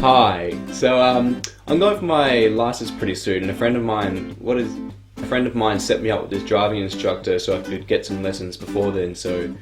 Hi. So I'm going for my license pretty soon, and a friend of mine set me up with this driving instructor so I could get some lessons before then, so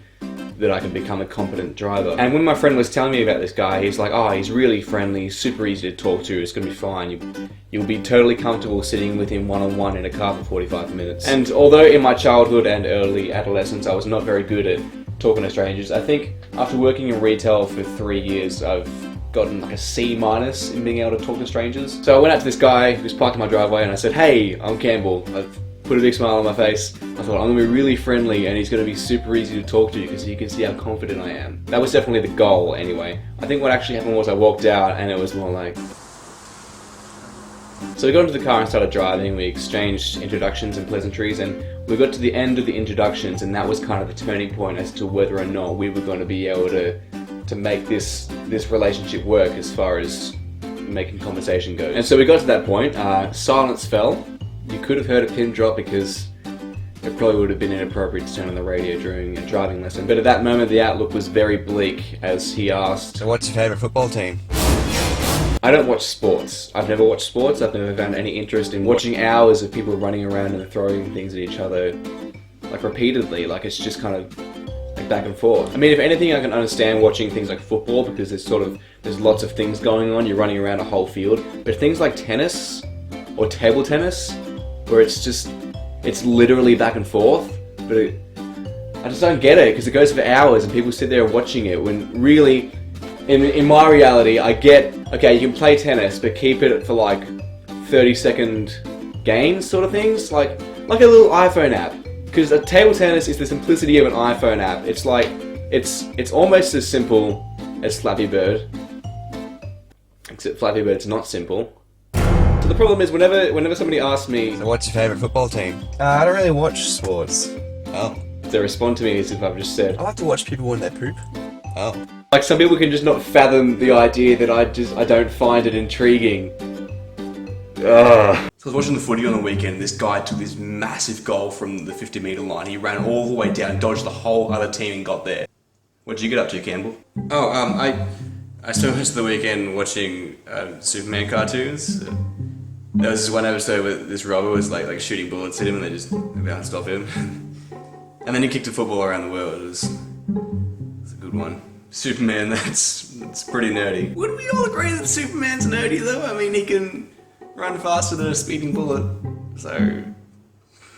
that I can become a competent driver. And when my friend was telling me about this guy, he's like, oh, he's really friendly, super easy to talk to, it's gonna be fine. You'll be totally comfortable sitting with him one-on-one in a car for 45 minutes. And although in my childhood and early adolescence I was not very good at talking to strangers, I think after working in retail for 3 years, I've gotten like a C- in being able to talk to strangers. So I went out to this guy who was parked in my driveway and I said, hey, I'm Campbell. I've put a big smile on my face. I thought, I'm going to be really friendly and he's going to be super easy to talk to because you can see how confident I am. That was definitely the goal anyway. I think what actually happened was I walked out and it was more like... So we got into the car and started driving, we exchanged introductions and pleasantries, and we got to the end of the introductions and that was kind of the turning point as to whether or not we were going to be able to make this relationship work as far as making conversation goes. And so we got to that point, silence fell. You could have heard a pin drop because it probably would have been inappropriate to turn on the radio during a driving lesson. But at that moment the outlook was very bleak as he asked, so what's your favourite football team? I don't watch sports. I've never watched sports. I've never found any interest in watching hours of people running around and throwing things at each other like repeatedly. Like it's just kind of like back and forth. I mean, if anything, I can understand watching things like football because there's lots of things going on. You're running around a whole field. But things like tennis or table tennis, where it's literally back and forth. But I just don't get it because it goes for hours and people sit there watching it when really, in my reality, I get, okay, you can play tennis, but keep it for like 30-second games sort of things, like a little iPhone app. Because a table tennis is the simplicity of an iPhone app. It's like, it's almost as simple as Flappy Bird, except Flappy Bird's not simple. So the problem is whenever somebody asks me, so what's your favourite football team? I don't really watch sports. Oh. They respond to me as if I've just said, I like to watch people when they poop. Oh. Like some people can just not fathom the idea that I don't find it intriguing. Ugh. So I was watching the footy on the weekend, this guy took this massive goal from the 50-metre line. He ran all the way down, dodged the whole other team and got there. What did you get up to, Campbell? Oh, I spent most of the weekend watching Superman cartoons. There was this one episode where this robber was like shooting bullets at him and they just can't stop him. And then he kicked a football around the world. It was a good one. Superman, that's pretty nerdy. Would we all agree that Superman's nerdy though? I mean, he can run faster than a speeding bullet. So,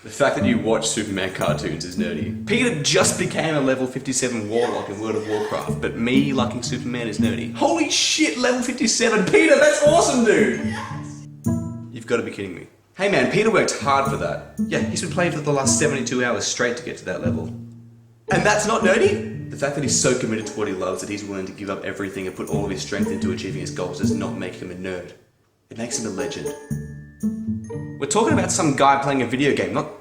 the fact that you watch Superman cartoons is nerdy. Peter just became a level 57 warlock in World of Warcraft, but me liking Superman is nerdy. Holy shit, level 57! Peter, that's awesome, dude! Yes. You've got to be kidding me. Hey man, Peter worked hard for that. Yeah, he's been playing for the last 72 hours straight to get to that level. And that's not nerdy? The fact that he's so committed to what he loves that he's willing to give up everything and put all of his strength into achieving his goals does not make him a nerd. It makes him a legend. We're talking about some guy playing a video game, not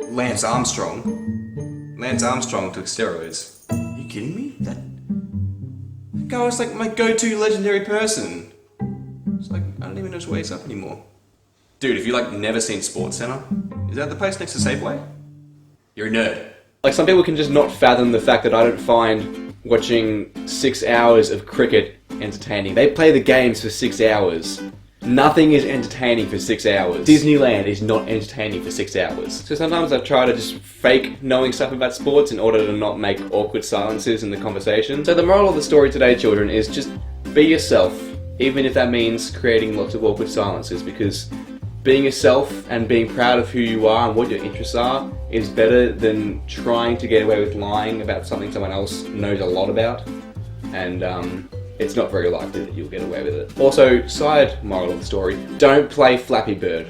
Lance Armstrong. Lance Armstrong took steroids. Are you kidding me? That guy was like my go-to legendary person. It's like, I don't even know which way it's up anymore. Dude, if you never seen Sports Center, is that the place next to Safeway? You're a nerd. Like some people can just not fathom the fact that I don't find watching 6 hours of cricket entertaining. They play the games for 6 hours. Nothing is entertaining for 6 hours. Disneyland is not entertaining for 6 hours. So sometimes I try to just fake knowing stuff about sports in order to not make awkward silences in the conversation. So the moral of the story today, children, is just be yourself, even if that means creating lots of awkward silences, because being yourself and being proud of who you are and what your interests are is better than trying to get away with lying about something someone else knows a lot about. And it's not very likely that you'll get away with it. Also, side moral of the story, don't play Flappy Bird.